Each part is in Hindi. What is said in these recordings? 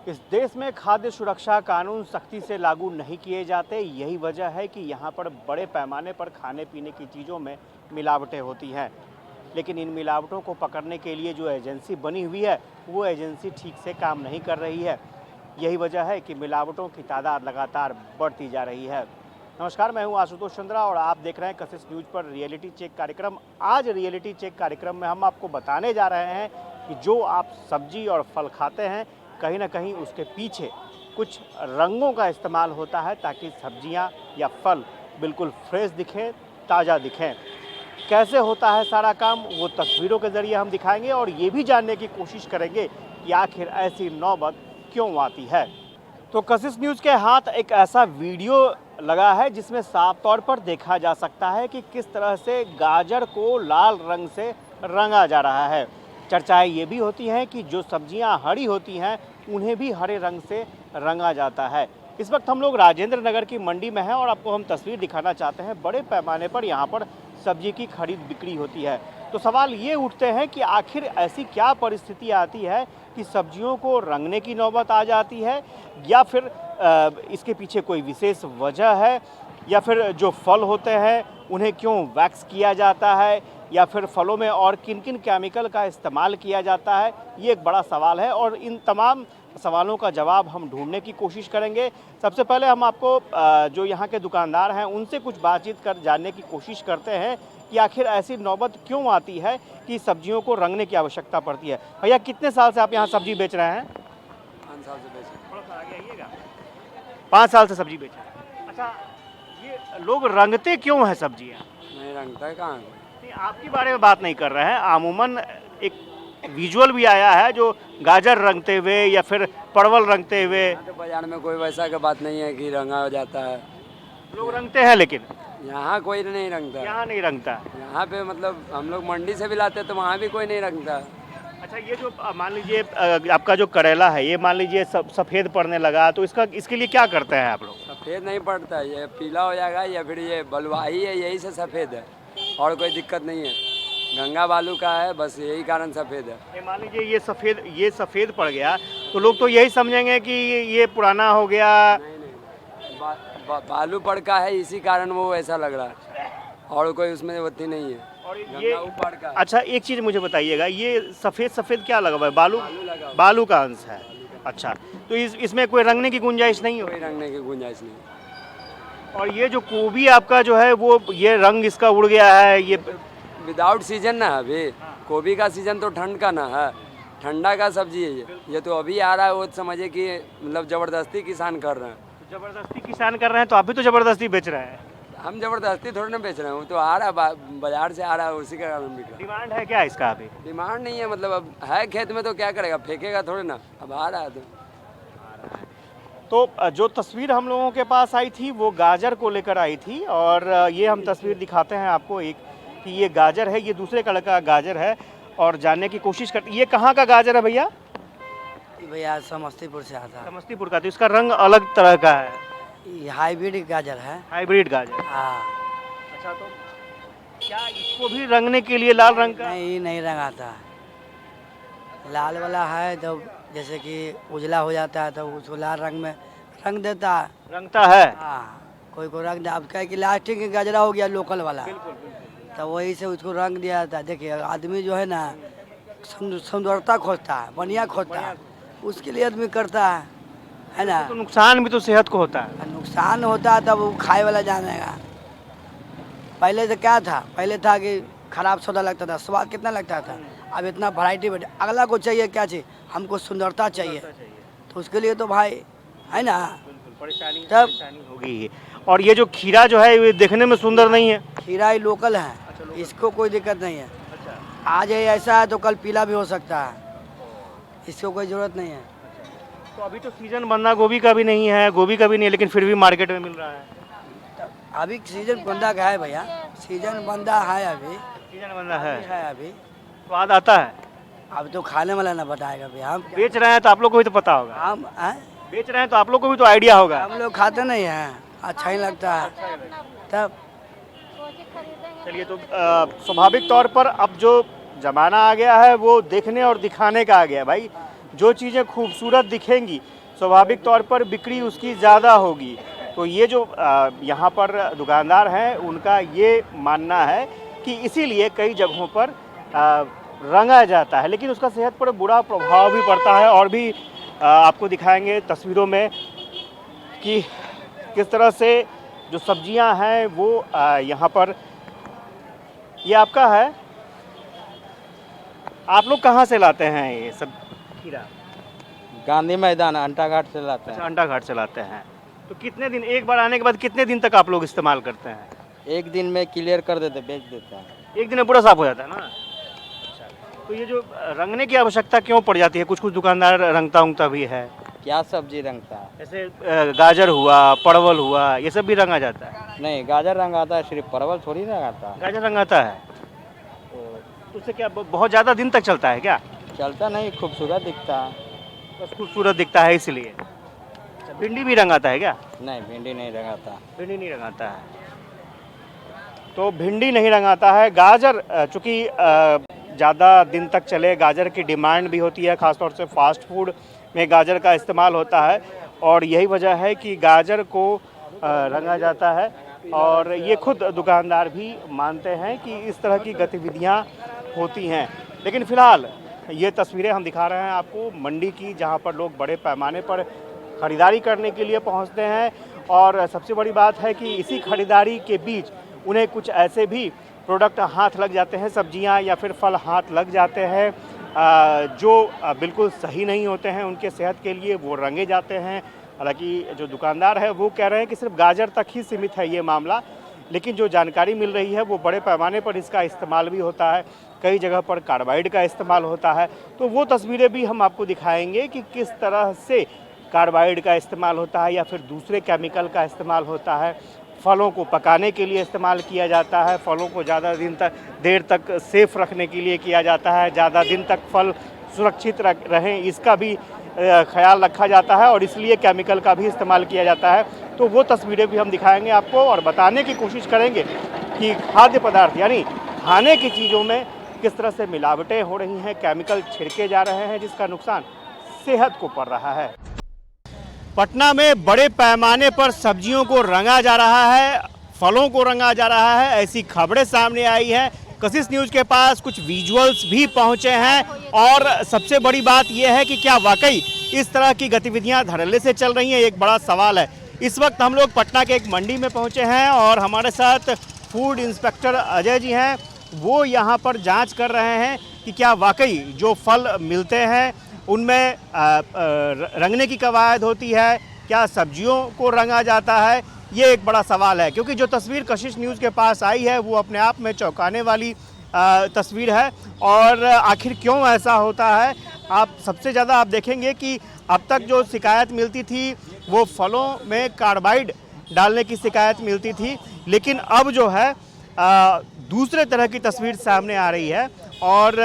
इस देश में खाद्य सुरक्षा कानून सख्ती से लागू नहीं किए जाते। यही वजह है कि यहाँ पर बड़े पैमाने पर खाने पीने की चीज़ों में मिलावटें होती हैं। लेकिन इन मिलावटों को पकड़ने के लिए जो एजेंसी बनी हुई है वो एजेंसी ठीक से काम नहीं कर रही है। यही वजह है कि मिलावटों की तादाद लगातार बढ़ती जा रही है। नमस्कार, मैं हूं आशुतोष चंद्रा और आप देख रहे हैं कशिश न्यूज़ पर रियलिटी चेक कार्यक्रम। आज रियलिटी चेक कार्यक्रम में हम आपको बताने जा रहे हैं कि जो आप सब्जी और फल खाते हैं कहीं ना कहीं उसके पीछे कुछ रंगों का इस्तेमाल होता है ताकि सब्जियां या फल बिल्कुल फ्रेश दिखें, ताज़ा दिखें। कैसे होता है सारा काम वो तस्वीरों के ज़रिए हम दिखाएंगे और ये भी जानने की कोशिश करेंगे कि आखिर ऐसी नौबत क्यों आती है। तो कशिश न्यूज़ के हाथ एक ऐसा वीडियो लगा है जिसमें साफ तौर पर देखा जा सकता है कि किस तरह से गाजर को लाल रंग से रंगा जा रहा है। चर्चाएं ये भी होती हैं कि जो सब्जियां हरी होती हैं उन्हें भी हरे रंग से रंगा जाता है। इस वक्त हम लोग राजेंद्र नगर की मंडी में हैं और आपको हम तस्वीर दिखाना चाहते हैं। बड़े पैमाने पर यहाँ पर सब्जी की खरीद बिक्री होती है। तो सवाल ये उठते हैं कि आखिर ऐसी क्या परिस्थिति आती है कि सब्जियों को रंगने की नौबत आ जाती है, या फिर इसके पीछे कोई विशेष वजह है, या फिर जो फल होते हैं उन्हें क्यों वैक्स किया जाता है, या फिर फलों में और किन किन केमिकल का इस्तेमाल किया जाता है। ये एक बड़ा सवाल है और इन तमाम सवालों का जवाब हम ढूंढने की कोशिश करेंगे। सबसे पहले हम आपको जो यहाँ के दुकानदार हैं उनसे कुछ बातचीत कर जानने की कोशिश करते हैं कि आखिर ऐसी नौबत क्यों आती है कि सब्जियों को रंगने की आवश्यकता पड़ती है। भैया, कितने साल से आप यहाँ सब्जी बेच रहे हैं? 5 साल से बेच रहे हैं। थोड़ा सा आगे आइएगा। 5 साल से सब्जी बेच रहे हैं। अच्छा, ये लोग रंगते क्यों हैं सब्जियाँ? नहीं रंगता है कहाँ? नहीं, आपके बारे में बात नहीं कर रहे हैं। अमूमन एक विजुअल भी आया है जो गाजर रंगते हुए या फिर परवल रंगते हुए। यहाँ तो बाजार में कोई वैसा का बात नहीं है कि रंगा हो जाता है। लोग रंगते हैं लेकिन यहाँ कोई नहीं रंगता। यहाँ नहीं रंगता। यहाँ पे मतलब हम लोग मंडी से भी लाते हैं तो वहाँ भी कोई नहीं रंगता। अच्छा, ये जो मान लीजिए आपका जो करेला है ये मान लीजिए सफ़ेद पड़ने लगा तो इसके लिए क्या करते हैं आप लोग? सफ़ेद नहीं पड़ता, ये पीला हो जाएगा या फिर ये बलुआही है, यही से सफ़ेद है और कोई दिक्कत नहीं है। गंगा बालू का है, बस यही कारण सफ़ेद है। मान लीजिए ये सफ़ेद पड़ गया तो लोग तो यही समझेंगे कि ये पुराना हो गया। नहीं, बालू पड़ का है, इसी कारण वो ऐसा लग रहा है और कोई उसमें होती नहीं है। और ये ऊपर का। अच्छा, एक चीज़ मुझे बताइएगा, ये सफ़ेद क्या लगा हुआ है? बालू का अंश है। अच्छा, तो इसमें कोई रंगने की गुंजाइश नहीं हो? कोई रंगने की गुंजाइश नहीं। और ये जो गोभी आपका जो है वो ये रंग इसका उड़ गया है, ये विदाउट सीजन ना है अभी। गोभी का सीजन तो ठंड का ना है, ठंडा का सब्जी है ये तो अभी आ रहा है। वो समझिए कि मतलब ज़बरदस्ती किसान कर रहे हैं। ज़बरदस्ती किसान कर रहे हैं तो आप भी तो ज़बरदस्ती बेच रहे हैं। हम ज़बरदस्ती थोड़ी ना बेच रहे हैं, तो आ रहा है बाजार से आ रहा है, उसी का कारण बिक रहा है। डिमांड है क्या इसका? अभी डिमांड नहीं है, मतलब अब है खेत में तो क्या करेगा, फेंकेगा थोड़ी ना, अब आ रहा है तो जो तस्वीर हम लोगों के पास आई थी वो गाजर को लेकर आई थी और ये हम तस्वीर दिखाते हैं आपको एक कि ये गाजर है, ये दूसरे कलर का गाजर है और जानने की कोशिश करते। ये कहाँ का गाजर है भैया? भैया समस्तीपुर से आता है। समस्तीपुर का, तो इसका रंग अलग तरह का है। ये हाइब्रिड गाजर है। हाइब्रिड गाजर। हाँ। अच्छा, तो क्या इसको भी रंगने के लिए लाल रंग का? नहीं रंगाता है। लाल वाला है तो जैसे कि उजला हो जाता है तो उसको लाल रंग में रंग देता है। रंगता है। हाँ, कोई रंग दे। अब क्या कि लास्टिक गजरा हो गया लोकल वाला, बिल्कुल। तो वही से उसको रंग दिया जाता है। देखिए आदमी जो है ना सुंदरता खोजता है, बढ़िया खोजता है, उसके लिए आदमी करता है ना। तो नुकसान भी तो सेहत को होता है। नुकसान होता है तब वो खाए वाला जानेगा। पहले तो क्या था, पहले था कि खराब सौदा लगता था, स्वाद कितना लगता था। अब इतना वैरायटी बैठे, अगला को चाहिए क्या चाहिए, हमको सुंदरता चाहिए, तो उसके लिए तो भाई है ना परेशानी तब होगी। और ये जो खीरा जो है ये देखने में सुंदर नहीं है। खीरा ही लोकल है। अच्छा, इसको कोई दिक्कत नहीं है। अच्छा। आज है ऐसा है तो कल पीला भी हो सकता है, इसको कोई ज़रूरत नहीं है। तो अभी तो सीजन बंदा गोभी का भी नहीं है, गोभी का भी नहीं है, लेकिन फिर भी मार्केट में मिल रहा है। अभी सीजन बंदा का है भैया, सीजन बंदा है अभी। सीजन बंदा है अभी। स्वाद आता है। अब तो खाने वाला ना बताएगा भैया। हम बेच रहे हैं तो आप लोग को भी तो पता होगा। हम बेच रहे हैं तो आप लोग को भी तो आइडिया होगा। हम लोग खाते नहीं हैं, अच्छा ही लगता है तब। चलिए, तो स्वाभाविक तौर पर अब जो जमाना आ गया है वो देखने और दिखाने का आ गया है भाई। जो चीज़ें खूबसूरत दिखेंगी स्वाभाविक तौर पर बिक्री उसकी ज़्यादा होगी। तो ये जो यहाँ पर दुकानदार हैं उनका ये मानना है कि इसीलिए कई जगहों पर रंगा जाता है, लेकिन उसका सेहत पर बुरा प्रभाव भी पड़ता है। और भी आपको दिखाएंगे तस्वीरों में कि किस तरह से जो सब्जियां हैं वो यहाँ पर, ये आपका है, आप लोग कहाँ से लाते हैं ये सब खीरा? गांधी मैदान अंटा घाट से लाते अच्छा, हैं। अंडा घाट से लाते हैं। तो कितने दिन, एक बार आने के बाद कितने दिन तक आप लोग इस्तेमाल करते हैं? एक दिन में क्लियर कर देते, बेच देते हैं। एक दिन में पूरा साफ हो जाता है ना? अच्छा, तो ये जो रंगने की आवश्यकता क्यों पड़ जाती है? कुछ कुछ दुकानदार रंगता उंगता भी है, क्या सब्जी रंगता है? जैसे गाजर हुआ, परवल हुआ, ये सब भी रंगा जाता है? नहीं, गाजर रंगाता है, सिर्फ परवल थोड़ी रंगाता है। गाजर रंगाता है तो उससे क्या बहुत ज़्यादा दिन तक चलता है क्या? चलता नहीं, खूबसूरत दिखता है। बस खूबसूरत दिखता है इसलिए। अच्छा, भिंडी भी रंगाता है क्या? नहीं, भिंडी नहीं रंगाता। भिंडी नहीं रंगाता है, तो भिंडी नहीं रंगाता है। गाजर चूँकि ज़्यादा दिन तक चले, गाजर की डिमांड भी होती है, ख़ासतौर से फास्ट फूड में गाजर का इस्तेमाल होता है और यही वजह है कि गाजर को रंगा जाता है। और ये खुद दुकानदार भी मानते हैं कि इस तरह की गतिविधियां होती हैं। लेकिन फ़िलहाल ये तस्वीरें हम दिखा रहे हैं आपको मंडी की, जहां पर लोग बड़े पैमाने पर ख़रीदारी करने के लिए पहुंचते हैं। और सबसे बड़ी बात है कि इसी खरीदारी के बीच उन्हें कुछ ऐसे भी प्रोडक्ट हाथ लग जाते हैं, सब्जियां या फिर फल हाथ लग जाते हैं जो बिल्कुल सही नहीं होते हैं उनके सेहत के लिए, वो रंगे जाते हैं। हालांकि जो दुकानदार है वो कह रहे हैं कि सिर्फ गाजर तक ही सीमित है ये मामला, लेकिन जो जानकारी मिल रही है वो बड़े पैमाने पर इसका इस्तेमाल भी होता है, कई जगह पर कार्बाइड का इस्तेमाल होता है। तो वो तस्वीरें भी हम आपको दिखाएंगे कि किस तरह से कार्बाइड का इस्तेमाल होता है या फिर दूसरे केमिकल का इस्तेमाल होता है। फलों को पकाने के लिए इस्तेमाल किया जाता है, फलों को ज़्यादा देर तक सेफ रखने के लिए किया जाता है, ज़्यादा दिन तक फल सुरक्षित रहें इसका भी ख्याल रखा जाता है और इसलिए केमिकल का भी इस्तेमाल किया जाता है। तो वो तस्वीरें भी हम दिखाएंगे आपको और बताने की कोशिश करेंगे कि खाद्य पदार्थ यानी खाने की चीज़ों में किस तरह से मिलावटें हो रही हैं, केमिकल छिड़के जा रहे हैं जिसका नुकसान सेहत को पड़ रहा है। पटना में बड़े पैमाने पर सब्जियों को रंगा जा रहा है, फलों को रंगा जा रहा है, ऐसी खबरें सामने आई है। कशिश न्यूज़ के पास कुछ विजुअल्स भी पहुंचे हैं और सबसे बड़ी बात यह है कि क्या वाकई इस तरह की गतिविधियां धड़ल्ले से चल रही हैं, एक बड़ा सवाल है। इस वक्त हम लोग पटना के एक मंडी में पहुंचे हैं और हमारे साथ फूड इंस्पेक्टर अजय जी हैं, वो यहाँ पर जांच कर रहे हैं कि क्या वाकई जो फल मिलते हैं उनमें रंगने की कवायद होती है, क्या सब्जियों को रंगा जाता है। ये एक बड़ा सवाल है क्योंकि जो तस्वीर कशिश न्यूज़ के पास आई है वो अपने आप में चौंकाने वाली तस्वीर है। और आखिर क्यों ऐसा होता है, आप सबसे ज़्यादा आप देखेंगे कि अब तक जो शिकायत मिलती थी वो फलों में कार्बाइड डालने की शिकायत मिलती थी, लेकिन अब जो है दूसरे तरह की तस्वीर सामने आ रही है और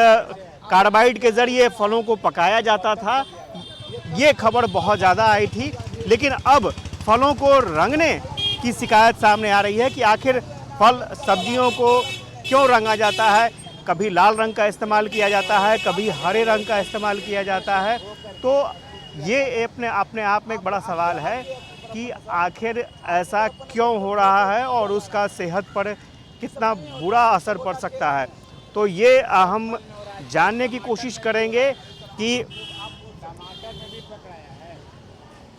कार्बाइड के ज़रिए फलों को पकाया जाता था। ये खबर बहुत ज़्यादा आई थी, लेकिन अब फलों को रंगने की शिकायत सामने आ रही है कि आखिर फल सब्जियों को क्यों रंगा जाता है। कभी लाल रंग का इस्तेमाल किया जाता है, कभी हरे रंग का इस्तेमाल किया जाता है। तो ये अपने आप में एक बड़ा सवाल है कि आखिर ऐसा क्यों हो रहा है और उसका सेहत पर कितना बुरा असर पड़ सकता है। तो ये हम जानने की कोशिश करेंगे कि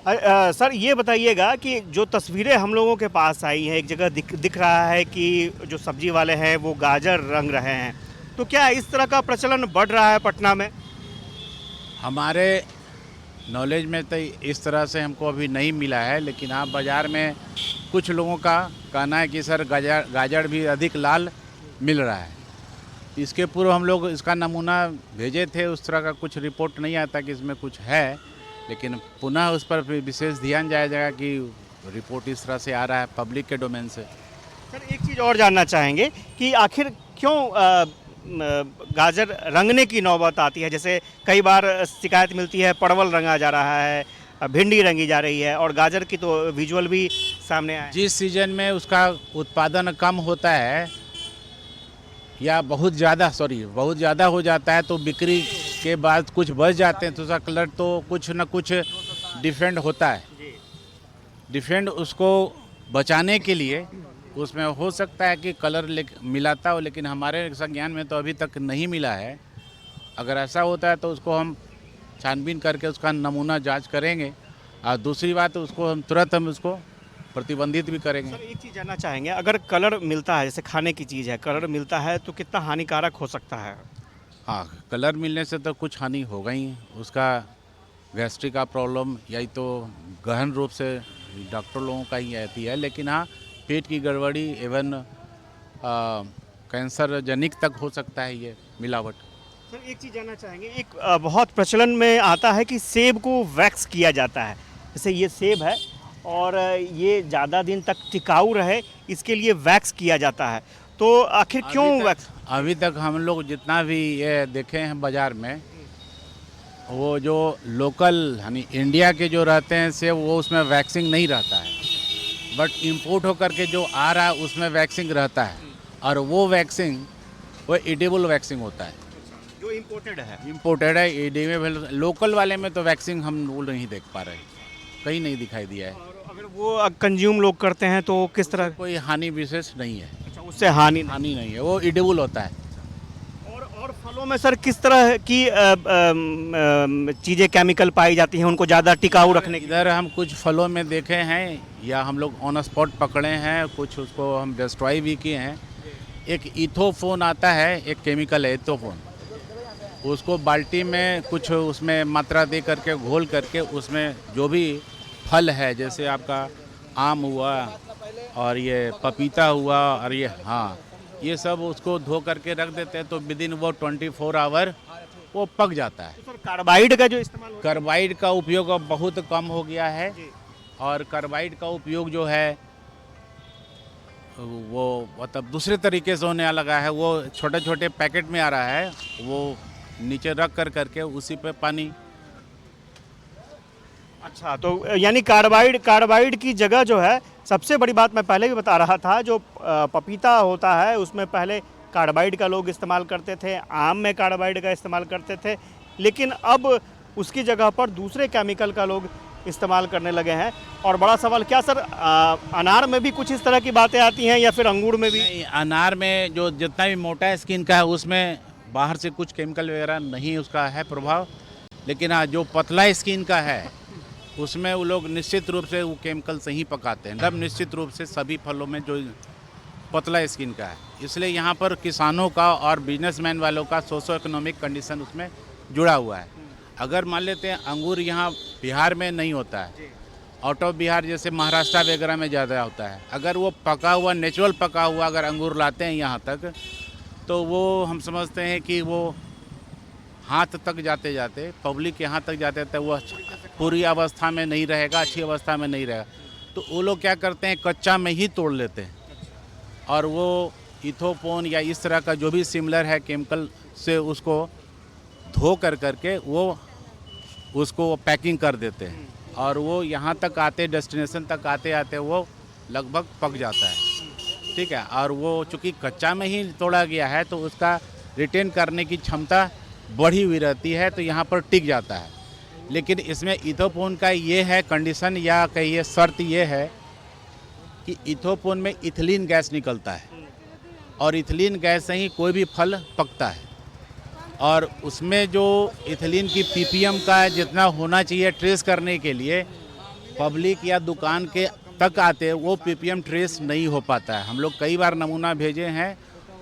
सर ये बताइएगा कि जो तस्वीरें हम लोगों के पास आई हैं, एक जगह दिख रहा है कि जो सब्जी वाले हैं वो गाजर रंग रहे हैं, तो क्या इस तरह का प्रचलन बढ़ रहा है पटना में? हमारे नॉलेज में तो इस तरह से हमको अभी नहीं मिला है, लेकिन हाँ बाज़ार में कुछ लोगों का कहना है कि सर गाजर भी अधिक लाल मिल रहा है। इसके पूर्व हम लोग इसका नमूना भेजे थे, उस तरह का कुछ रिपोर्ट नहीं आता कि इसमें कुछ है, लेकिन पुनः उस पर विशेष ध्यान जाया जाएगा कि रिपोर्ट इस तरह से आ रहा है पब्लिक के डोमेन से। सर एक चीज़ और जानना चाहेंगे कि आखिर क्यों गाजर रंगने की नौबत आती है। जैसे कई बार शिकायत मिलती है परवल रंगा जा रहा है, भिंडी रंगी जा रही है और गाजर की तो विजुअल भी सामने आए। जिस सीजन में उसका उत्पादन कम होता है या बहुत ज़्यादा हो जाता है तो बिक्री उसके बाद कुछ बच जाते हैं तो उसका कलर तो कुछ न कुछ डिफरेंट होता है। डिफरेंट उसको बचाने के लिए उसमें हो सकता है कि कलर मिलाता हो, लेकिन हमारे संज्ञान में तो अभी तक नहीं मिला है। अगर ऐसा होता है तो उसको हम छानबीन करके उसका नमूना जांच करेंगे, और दूसरी बात उसको हम तुरंत उसको प्रतिबंधित भी करेंगे। सर एक चीज़ जानना चाहेंगे, अगर कलर मिलता है, जैसे खाने की चीज़ है, कलर मिलता है तो कितना हानिकारक हो सकता है? हाँ, कलर मिलने से तो कुछ हानि होगा ही। उसका गैस्ट्रिक का प्रॉब्लम या तो गहन रूप से डॉक्टर लोगों का ही आती है, लेकिन हाँ पेट की गड़बड़ी एवं कैंसर जनिक तक हो सकता है ये मिलावट। सर एक चीज़ जानना चाहेंगे, एक बहुत प्रचलन में आता है कि सेब को वैक्स किया जाता है। जैसे ये सेब है और ये ज़्यादा दिन तक टिकाऊ रहे, इसके लिए वैक्स किया जाता है, तो आखिर क्यों वैक्स? अभी तक हम लोग जितना भी ये देखे हैं बाज़ार में, वो जो लोकल यानी इंडिया के जो रहते हैं सेब, वो उसमें वैक्सिंग नहीं रहता है। बट इंपोर्ट होकर के जो आ रहा है उसमें वैक्सिंग रहता है, और वो वैक्सिंग वो एडिबल वैक्सिंग होता है। जो इम्पोर्टेड है एडिबल। लोकल वाले में तो वैक्सिंग हम वो नहीं देख पा रहे, कहीं नहीं दिखाई दिया है। और अगर वो कंज्यूम लोग करते हैं तो किस तरह? कोई हानि विशेष नहीं है। अच्छा, उससे हानि नहीं है, वो एडिबल होता है। और फलों में सर किस तरह की चीज़ें केमिकल पाई जाती हैं उनको ज़्यादा टिकाऊ रखने की? इधर हम कुछ फलों में देखे हैं, या हम लोग ऑन स्पॉट पकड़े हैं, कुछ उसको हम डिस्ट्रॉय भी किए हैं। एक इथोफोन आता है, एक केमिकल है इथोफोन, उसको बाल्टी में कुछ उसमें मात्रा दे करके घोल करके उसमें जो भी फल है, जैसे आपका आम हुआ और ये पपीता हुआ और ये सब उसको धो करके रख देते हैं, तो विद इन वो 24 आवर वो पक जाता है। तो सर कार्बाइड का जो इस्तेमाल होता कार्बाइड का उपयोग अब बहुत कम हो गया है, और कार्बाइड का उपयोग जो है वो मतलब दूसरे तरीके से होने लगा है। वो छोटे छोटे पैकेट में आ रहा है, वो नीचे रख करके उसी पे पानी। अच्छा, तो यानी कार्बाइड की जगह जो है, सबसे बड़ी बात मैं पहले भी बता रहा था, जो पपीता होता है उसमें पहले कार्बाइड का लोग इस्तेमाल करते थे, आम में कार्बाइड का इस्तेमाल करते थे, लेकिन अब उसकी जगह पर दूसरे केमिकल का लोग इस्तेमाल करने लगे हैं। और बड़ा सवाल, क्या सर अनार में भी कुछ इस तरह की बातें आती हैं या फिर अंगूर में भी? नहीं, अनार में जो जितना भी मोटा स्किन का है उसमें बाहर से कुछ केमिकल वगैरह नहीं उसका है प्रभाव, लेकिन हाँ जो पतला स्किन का है उसमें वो लोग निश्चित रूप से वो केमिकल से ही पकाते हैं। तब निश्चित रूप से सभी फलों में जो पतला स्किन का है, इसलिए यहाँ पर किसानों का और बिजनेसमैन वालों का सोशो इकोनॉमिक कंडीशन उसमें जुड़ा हुआ है। अगर मान लेते हैं अंगूर यहाँ बिहार में नहीं होता है, आउट ऑफ बिहार जैसे महाराष्ट्र वगैरह में ज़्यादा होता है, अगर वो पका हुआ नेचुरल पका हुआ अगर अंगूर लाते हैं यहाँ तक, तो वो हम समझते हैं कि वो हाथ तक जाते जाते पब्लिक के हाथ तक जाते जाते वो पूरी अवस्था में नहीं रहेगा, अच्छी अवस्था में नहीं रहेगा। तो वो लोग क्या करते हैं, कच्चा में ही तोड़ लेते हैं, और वो इथोपोन या इस तरह का जो भी सिमिलर है केमिकल से उसको धो करके वो उसको पैकिंग कर देते हैं, और वो यहाँ तक आते डेस्टिनेशन तक आते आते वो लगभग पक जाता है। ठीक है, और वो चूँकि कच्चा में ही तोड़ा गया है तो उसका रिटेन करने की क्षमता बढ़ी हुई रहती है, तो यहाँ पर टिक जाता है। लेकिन इसमें इथोपोन का ये है कंडीशन, या कहिए शर्त ये है कि इथोपोन में इथिलीन गैस निकलता है, और इथिलीन गैस से ही कोई भी फल पकता है, और उसमें जो इथिलीन की पीपीएम का जितना होना चाहिए ट्रेस करने के लिए पब्लिक या दुकान के तक आते वो पीपीएम ट्रेस नहीं हो पाता है। हम लोग कई बार नमूना भेजे हैं,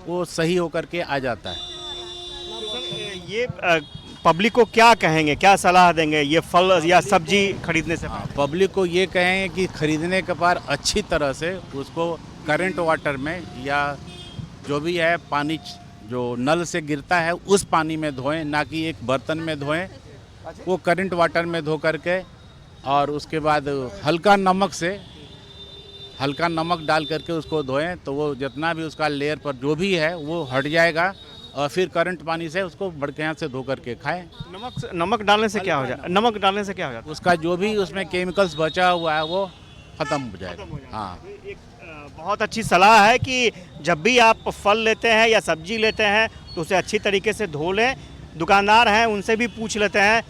वो सही होकर के आ जाता है। ये पब्लिक को क्या कहेंगे, क्या सलाह देंगे ये फल या सब्जी खरीदने से? पब्लिक को ये कहेंगे कि खरीदने के बाद अच्छी तरह से उसको करंट वाटर में या जो भी है पानी जो नल से गिरता है उस पानी में धोएं, ना कि एक बर्तन में धोएं। वो करंट वाटर में धो करके और उसके बाद हल्का नमक डाल करके उसको धोएं, तो वो जितना भी उसका लेयर पर जो भी है वो हट जाएगा, और फिर करंट पानी से उसको बड़के हाथ से धो करके खाएं। नमक डालने से क्या हो जाए? नमक डालने से क्या हो जाता है? उसका जो भी उसमें केमिकल्स बचा हुआ है वो ख़त्म हो जाएगा। हाँ, एक बहुत अच्छी सलाह है कि जब भी आप फल लेते हैं या सब्जी लेते हैं तो उसे अच्छी तरीके से धो लें, दुकानदार हैं उनसे भी पूछ लेते हैं।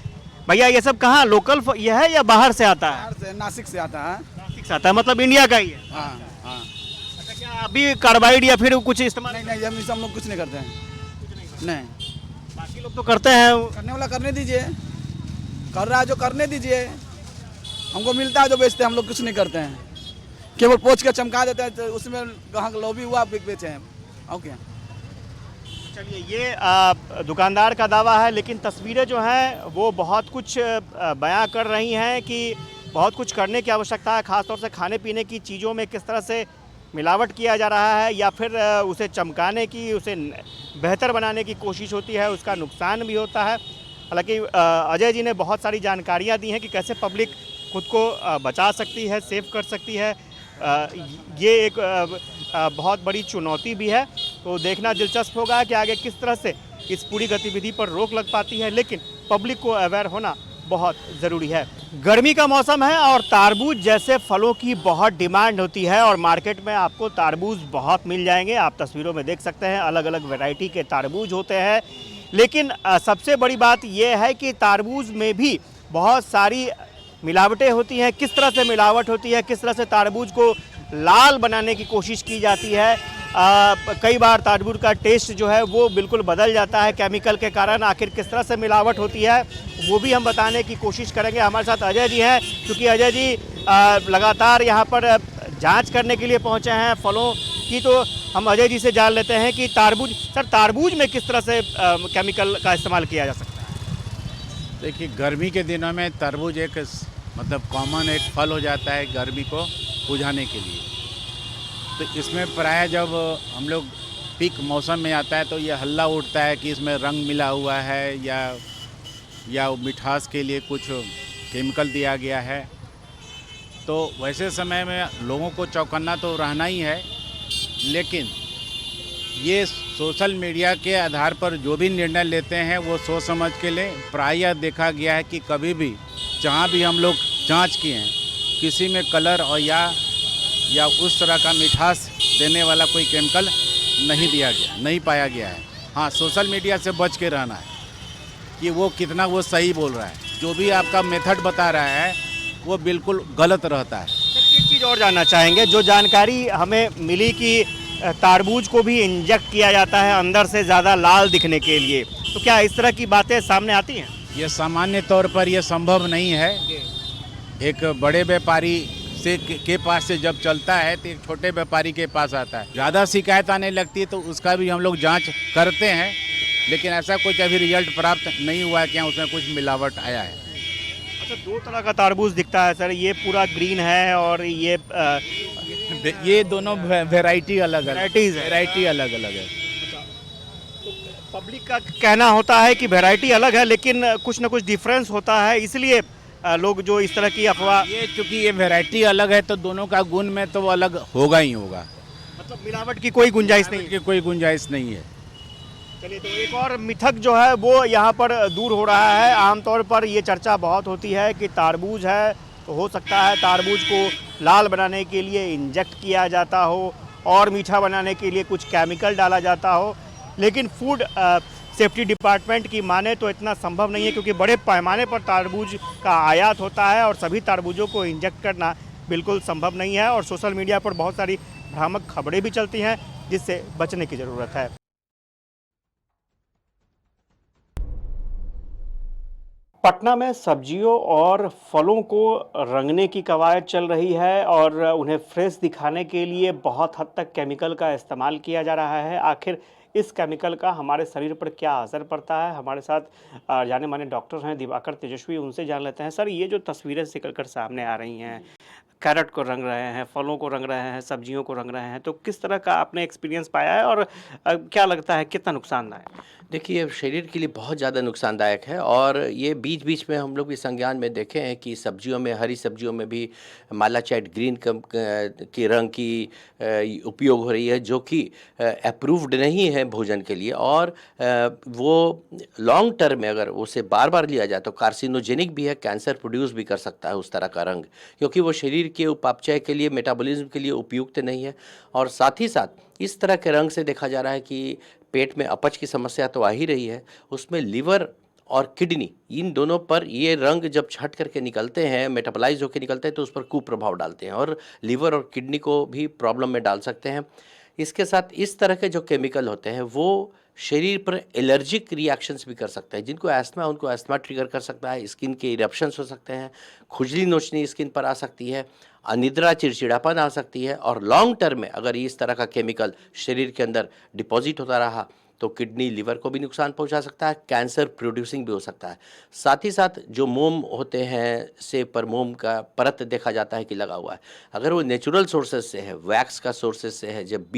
भैया ये सब कहाँ लोकल ये है या बाहर से आता है? बाहर से नासिक से आता है। नासिक से आता है, मतलब इंडिया का ही है। हाँ हाँ। अच्छा, क्या अभी कार्बाइड या फिर कुछ इस्तेमाल? नहीं नहीं, हम लोग कुछ नहीं करते हैं। नहीं, बाकी लोग तो करते हैं। करने वाला करने दीजिए, कर रहा है जो करने दीजिए। हमको मिलता है जो बेचते हैं, हम लोग कुछ नहीं करते हैं, केवल पोंछ के चमका देते हैं, तो उसमें ग्राहक लोभी हुआ बेचे हैं। ओके, चलिए, ये दुकानदार का दावा है, लेकिन तस्वीरें जो हैं वो बहुत कुछ बयां कर रही हैं कि बहुत कुछ करने की आवश्यकता है, ख़ासतौर से खाने पीने की चीज़ों में किस तरह से मिलावट किया जा रहा है या फिर उसे चमकाने की, उसे बेहतर बनाने की कोशिश होती है, उसका नुकसान भी होता है। हालांकि अजय जी ने बहुत सारी जानकारियाँ दी हैं कि कैसे पब्लिक खुद को बचा सकती है, सेव कर सकती है। ये एक बहुत बड़ी चुनौती भी है, तो देखना दिलचस्प होगा कि आगे किस तरह से इस पूरी गतिविधि पर रोक लग पाती है, लेकिन पब्लिक को अवेयर होना बहुत ज़रूरी है। गर्मी का मौसम है और तारबूज जैसे फलों की बहुत डिमांड होती है और मार्केट में आपको तारबूज बहुत मिल जाएंगे। आप तस्वीरों में देख सकते हैं अलग अलग वैरायटी के तारबूज होते हैं, लेकिन सबसे बड़ी बात यह है कि तारबूज में भी बहुत सारी मिलावटें होती हैं। किस तरह से मिलावट होती है, किस तरह से तारबूज को लाल बनाने की कोशिश की जाती है। कई बार तारबूज का टेस्ट जो है वो बिल्कुल बदल जाता है केमिकल के कारण। आखिर किस तरह से मिलावट होती है वो भी हम बताने की कोशिश करेंगे। हमारे साथ अजय जी हैं, क्योंकि अजय जी लगातार यहाँ पर जांच करने के लिए पहुँचे हैं फलों की, तो हम अजय जी से जान लेते हैं कि तारबूज में किस तरह से केमिकल का इस्तेमाल किया जा सकता है। देखिए, गर्मी के दिनों में तरबूज एक मतलब कॉमन एक फल हो जाता है गर्मी को बुझाने के लिए। तो इसमें प्राय जब हम लोग पीक मौसम में आता है तो ये हल्ला उठता है कि इसमें रंग मिला हुआ है या मिठास के लिए कुछ केमिकल दिया गया है। तो वैसे समय में लोगों को चौकन्ना तो रहना ही है, लेकिन ये सोशल मीडिया के आधार पर जो भी निर्णय लेते हैं वो सोच समझ के लें। प्रायः देखा गया है कि कभी भी जहाँ भी हम लोग जांच किए हैं किसी में कलर और या उस तरह का मिठास देने वाला कोई केमिकल नहीं पाया गया है। हाँ, सोशल मीडिया से बच के रहना है कि वो कितना वो सही बोल रहा है। जो भी आपका मेथड बता रहा है वो बिल्कुल गलत रहता है। एक चीज़ और जानना चाहेंगे, जो जानकारी हमें मिली कि तारबूज को भी इंजेक्ट किया जाता है अंदर से ज़्यादा लाल दिखने के लिए, तो क्या इस तरह की बातें सामने आती हैं? ये सामान्य तौर पर ये संभव नहीं है। एक बड़े व्यापारी के पास से जब चलता है तो एक छोटे व्यापारी के पास आता है। ज़्यादा शिकायत आने लगती है तो उसका भी हम लोग जांच करते हैं, लेकिन ऐसा कुछ अभी रिजल्ट प्राप्त नहीं हुआ है कि उसमें कुछ मिलावट आया है। अच्छा, दो तरह का तारबूज दिखता है सर, ये पूरा ग्रीन है और ये दोनों वैरायटी अलग है। पब्लिक का कहना होता है कि वैरायटी अलग है लेकिन कुछ ना कुछ डिफरेंस होता है, इसलिए लोग जो इस तरह की अफवाह, ये चूँकि ये वैरायटी अलग है तो दोनों का गुण में तो वो अलग होगा ही होगा। मतलब मिलावट की कोई गुंजाइश नहीं है। कोई गुंजाइश नहीं है। चलिए, तो एक और मिथक जो है वो यहाँ पर दूर हो रहा है। आमतौर पर ये चर्चा बहुत होती है कि तारबूज है तो हो सकता है तारबूज को लाल बनाने के लिए इंजेक्ट किया जाता हो और मीठा बनाने के लिए कुछ केमिकल डाला जाता हो, लेकिन फूड सेफ्टी डिपार्टमेंट की माने तो इतना संभव नहीं है, क्योंकि बड़े पैमाने पर तारबूज का आयात होता है और सभी तारबूजों को इंजेक्ट करना बिल्कुल संभव नहीं है। और सोशल मीडिया पर बहुत सारी भ्रामक खबरें भी चलती हैं जिससे बचने की ज़रूरत है। पटना में सब्जियों और फलों को रंगने की कवायद चल रही है और उन्हें फ्रेश दिखाने के लिए बहुत हद तक केमिकल का इस्तेमाल किया जा रहा है। आखिर इस केमिकल का हमारे शरीर पर क्या असर पड़ता है? हमारे साथ जाने माने डॉक्टर हैं दिवाकर तेजस्वी, उनसे जान लेते हैं। सर, ये जो तस्वीरें निकल कर सामने आ रही हैं, कैरेट को रंग रहे हैं, फलों को रंग रहे हैं, सब्जियों को रंग रहे हैं, तो किस तरह का आपने एक्सपीरियंस पाया है और क्या लगता है कितना नुकसानदायक? देखिए, शरीर के लिए बहुत ज़्यादा नुकसानदायक है और ये बीच बीच में हम लोग भी संज्ञान में देखे हैं कि सब्जियों में, हरी सब्जियों में भी मालाचाइट ग्रीन की रंग की उपयोग हो रही है, जो कि अप्रूव्ड नहीं है भोजन के लिए। और वो लॉन्ग टर्म में अगर उसे बार बार लिया जाए तो कार्सिनोजेनिक भी है, कैंसर प्रोड्यूस भी कर सकता है उस तरह का रंग, क्योंकि वो शरीर के उपापचय के लिए, मेटाबॉलिज्म के लिए उपयुक्त नहीं है। और साथ ही साथ इस तरह के रंग से देखा जा रहा है कि पेट में अपच की समस्या तो आ ही रही है, उसमें लिवर और किडनी, इन दोनों पर ये रंग जब छट करके निकलते हैं, मेटाबोलाइज होकर निकलते हैं, तो उस पर कुप्रभाव डालते हैं और लिवर और किडनी को भी प्रॉब्लम में डाल सकते हैं। इसके साथ इस तरह के जो केमिकल होते हैं वो शरीर पर एलर्जिक रिएक्शंस भी कर सकते हैं। जिनको एस्थमा, उनको एस्थमा ट्रिगर कर सकता है, स्किन के इरप्शंस हो सकते हैं, खुजली नोचनी स्किन पर आ सकती है, अनिद्रा, चिड़चिड़ापन आ सकती है। और लॉन्ग टर्म में अगर इस तरह का केमिकल शरीर के अंदर डिपॉजिट होता रहा तो किडनी, लिवर को भी नुकसान पहुंचा सकता है, कैंसर प्रोड्यूसिंग भी हो सकता है। साथ ही साथ जो मोम होते हैं, सेब पर मोम का परत देखा जाता है कि लगा हुआ है, अगर वो नेचुरल सोर्सेज से है, वैक्स का सोर्सेज से है, जब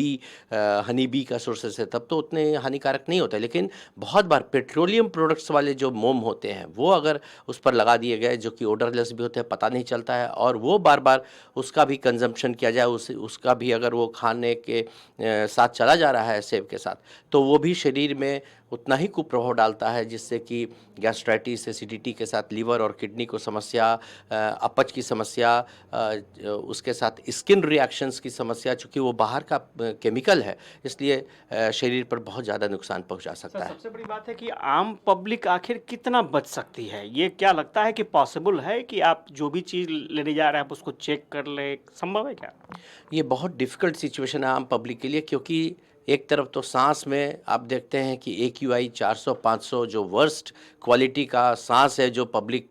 हनी बी का सोर्सेज से, तब तो उतने हानिकारक नहीं होते। लेकिन बहुत बार पेट्रोलियम प्रोडक्ट्स वाले जो मोम होते हैं वो अगर उस पर लगा दिए गए, जो कि ओडरलेस भी होते हैं, पता नहीं चलता है, और वो बार बार उसका भी कंजम्पशन किया जाए, उसका भी अगर वो खाने के साथ चला जा रहा है सेब के साथ, तो वो भी शरीर में उतना ही कुप्रभाव डालता है, जिससे कि गैस्ट्राइटिस, एसिडिटी के साथ लिवर और किडनी को समस्या, अपच की समस्या, उसके साथ स्किन रिएक्शंस की समस्या, चूँकि वो बाहर का केमिकल है इसलिए शरीर पर बहुत ज़्यादा नुकसान पहुंचा सकता है। सबसे बड़ी बात है कि आम पब्लिक आखिर कितना बच सकती है? ये क्या लगता है कि पॉसिबल है कि आप जो भी चीज़ लेने जा रहे हैं आप उसको चेक कर लें, संभव है क्या? ये बहुत डिफ़िकल्ट सिचुएशन है आम पब्लिक के लिए, क्योंकि एक तरफ तो सांस में आप देखते हैं कि AQI 400-500 जो वर्स्ट क्वालिटी का सांस है, जो पब्लिक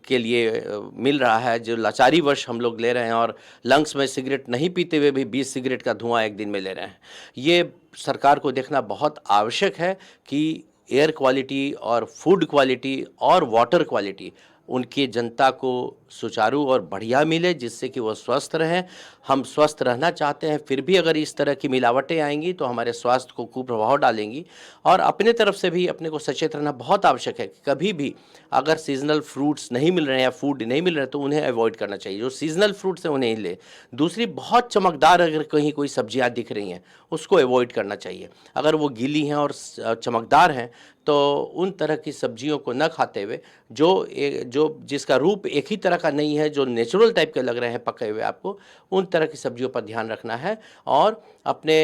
के लिए मिल रहा है, जो लाचारीवश हम लोग ले रहे हैं, और लंग्स में सिगरेट नहीं पीते हुए भी 20 सिगरेट का धुआं एक दिन में ले रहे हैं। ये सरकार को देखना बहुत आवश्यक है कि एयर क्वालिटी और फूड क्वालिटी और वाटर क्वालिटी उनकी जनता को सुचारू और बढ़िया मिले, जिससे कि वो स्वस्थ रहें। हम स्वस्थ रहना चाहते हैं, फिर भी अगर इस तरह की मिलावटें आएंगी तो हमारे स्वास्थ्य को कुप्रभाव डालेंगी। और अपने तरफ से भी अपने को सचेत रहना बहुत आवश्यक है कि कभी भी अगर सीजनल फ्रूट्स नहीं मिल रहे हैं या फूड नहीं मिल रहे हैं तो उन्हें अवॉइड करना चाहिए। जो सीजनल फ्रूट्स हैं उन्हें ही ले। दूसरी, बहुत चमकदार अगर कहीं कोई सब्जियां दिख रही हैं उसको अवॉइड करना चाहिए। अगर वो गीली हैं और चमकदार हैं तो उन तरह की सब्जियों को न खाते हुए, जो जिसका रूप एक ही तरह का नहीं है, जो नेचुरल टाइप के लग रहे हैं पके हुए आपको, उन तरह की सब्जियों पर ध्यान रखना है। और अपने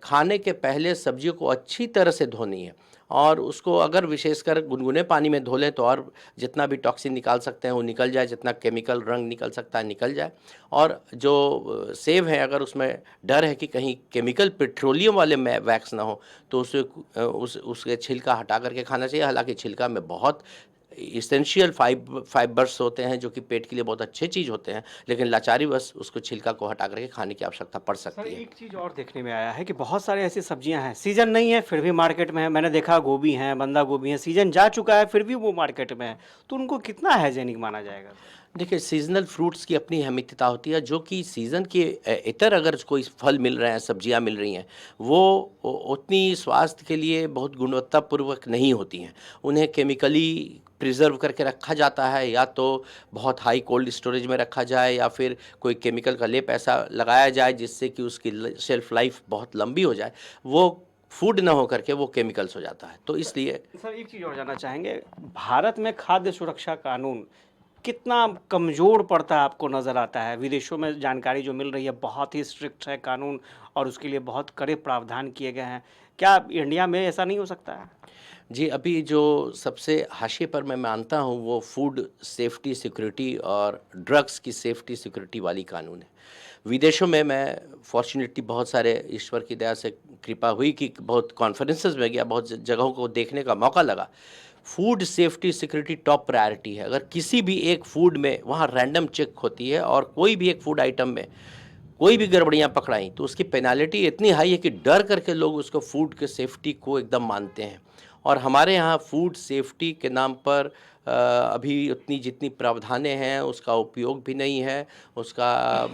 खाने के पहले सब्जियों को अच्छी तरह से धोनी है, और उसको अगर विशेषकर गुनगुने पानी में धो लें तो और जितना भी टॉक्सिन निकाल सकते हैं वो निकल जाए, जितना केमिकल रंग निकल सकता है निकल जाए। और जो सेब है, अगर उसमें डर है कि कहीं केमिकल पेट्रोलियम वाले में वैक्स ना हो तो उसके छिलका हटा करके खाना चाहिए। हालांकि छिलका में बहुत इसेंशियल फाइबर्स होते हैं जो कि पेट के लिए बहुत अच्छे चीज़ होते हैं, लेकिन लाचारी बस उसको छिलका को हटा करके खाने की आवश्यकता पड़ सर, सकती है। एक चीज़ और देखने में आया है कि बहुत सारे ऐसी सब्जियां हैं, सीजन नहीं है फिर भी मार्केट में है। मैंने देखा गोभी है, बंदा गोभी है, सीजन जा चुका है फिर भी वो मार्केट में है, तो उनको कितना हाइजेनिक माना जाएगा? देखिए, सीजनल फ्रूट्स की अपनी अहमियता होती है। जो कि सीज़न के इतर अगर कोई फल मिल रहे हैं, सब्जियां मिल रही हैं, वो उतनी स्वास्थ्य के लिए बहुत गुणवत्तापूर्वक नहीं होती हैं। उन्हें केमिकली प्रिजर्व करके रखा जाता है, या तो बहुत हाई कोल्ड स्टोरेज में रखा जाए या फिर कोई केमिकल का लेप ऐसा लगाया जाए जिससे कि उसकी शेल्फ लाइफ बहुत लंबी हो जाए। वो फूड ना हो करके वो केमिकल्स हो जाता है। तो इसलिए सर, एक चीज़ और जानना चाहेंगे, भारत में खाद्य सुरक्षा कानून कितना कमज़ोर पड़ता है आपको नज़र आता है? विदेशों में जानकारी जो मिल रही है बहुत ही स्ट्रिक्ट है कानून और उसके लिए बहुत कड़े प्रावधान किए गए हैं। क्या इंडिया में ऐसा नहीं हो सकता है? जी, अभी जो सबसे हाशिए पर मैं मानता हूँ वो फूड सेफ्टी सिक्योरिटी और ड्रग्स की सेफ्टी सिक्योरिटी वाली कानून है। विदेशों में मैं फॉर्चुनेटली बहुत सारे, ईश्वर की दया से कृपा हुई कि बहुत कॉन्फ्रेंसेस में गया, बहुत जगहों को देखने का मौका लगा। Food safety security top priority है। अगर किसी भी एक फूड में वहाँ रैंडम चेक होती है और कोई भी एक फूड आइटम में कोई भी गड़बड़ियाँ पकड़ाई तो उसकी पेनाल्टी इतनी हाई है कि डर करके लोग उसको फूड के सेफ्टी को एकदम मानते हैं। और हमारे यहाँ फूड सेफ्टी के नाम पर अभी उतनी जितनी प्रावधानें हैं उसका उपयोग भी नहीं है, उसका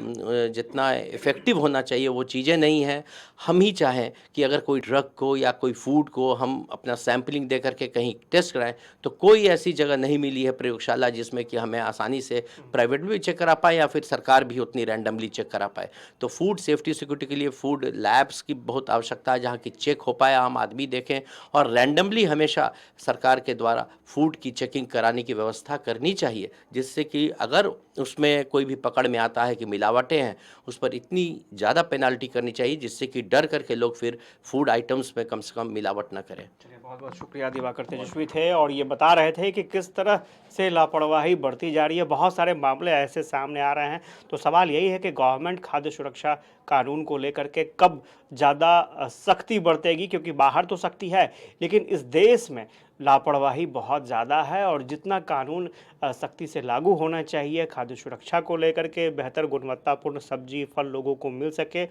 जितना इफ़ेक्टिव होना चाहिए वो चीज़ें नहीं हैं। हम ही चाहें कि अगर कोई ड्रग को या कोई फूड को हम अपना सैम्पलिंग दे करके कहीं टेस्ट कराएं तो कोई ऐसी जगह नहीं मिली है प्रयोगशाला जिसमें कि हमें आसानी से प्राइवेट में भी चेक करा पाए या फिर सरकार भी उतनी रैंडमली चेक करा पाए। तो फूड सेफ्टी सिक्योरिटी के लिए फूड लैब्स की बहुत आवश्यकता है जहाँ की चेक हो पाए, आम आदमी देखें, और रैंडमली हमेशा सरकार के द्वारा फूड की चेकिंग कराने की व्यवस्था करनी चाहिए, जिससे कि अगर उसमें कोई भी पकड़ में आता है कि मिलावटें हैं, उस पर इतनी ज़्यादा पेनाल्टी करनी चाहिए जिससे कि डर करके लोग फिर फूड आइटम्स में कम से कम मिलावट ना करें। चलिए, बहुत बहुत शुक्रिया। दिवाकर तेजस्वी थे और ये बता रहे थे कि किस तरह से लापरवाही बढ़ती जा रही है। बहुत सारे मामले ऐसे सामने आ रहे हैं। तो सवाल यही है कि गवर्नमेंट खाद्य सुरक्षा कानून को लेकर के कब ज़्यादा सख्ती बरतेगी, क्योंकि बाहर तो सख्ती है लेकिन इस देश में लापरवाही बहुत ज़्यादा है। और जितना कानून सख्ती से लागू होना चाहिए खाद्य सुरक्षा को लेकर के, बेहतर गुणवत्तापूर्ण सब्जी फल लोगों को मिल सके,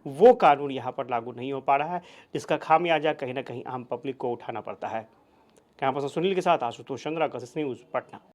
वो कानून यहाँ पर लागू नहीं हो पा रहा है, जिसका खामियाजा कहीं ना कहीं आम पब्लिक को उठाना पड़ता है। कैमरा पर्सन सुनील के साथ आशुतोष चंद्रा, कशिश न्यूज़, पटना।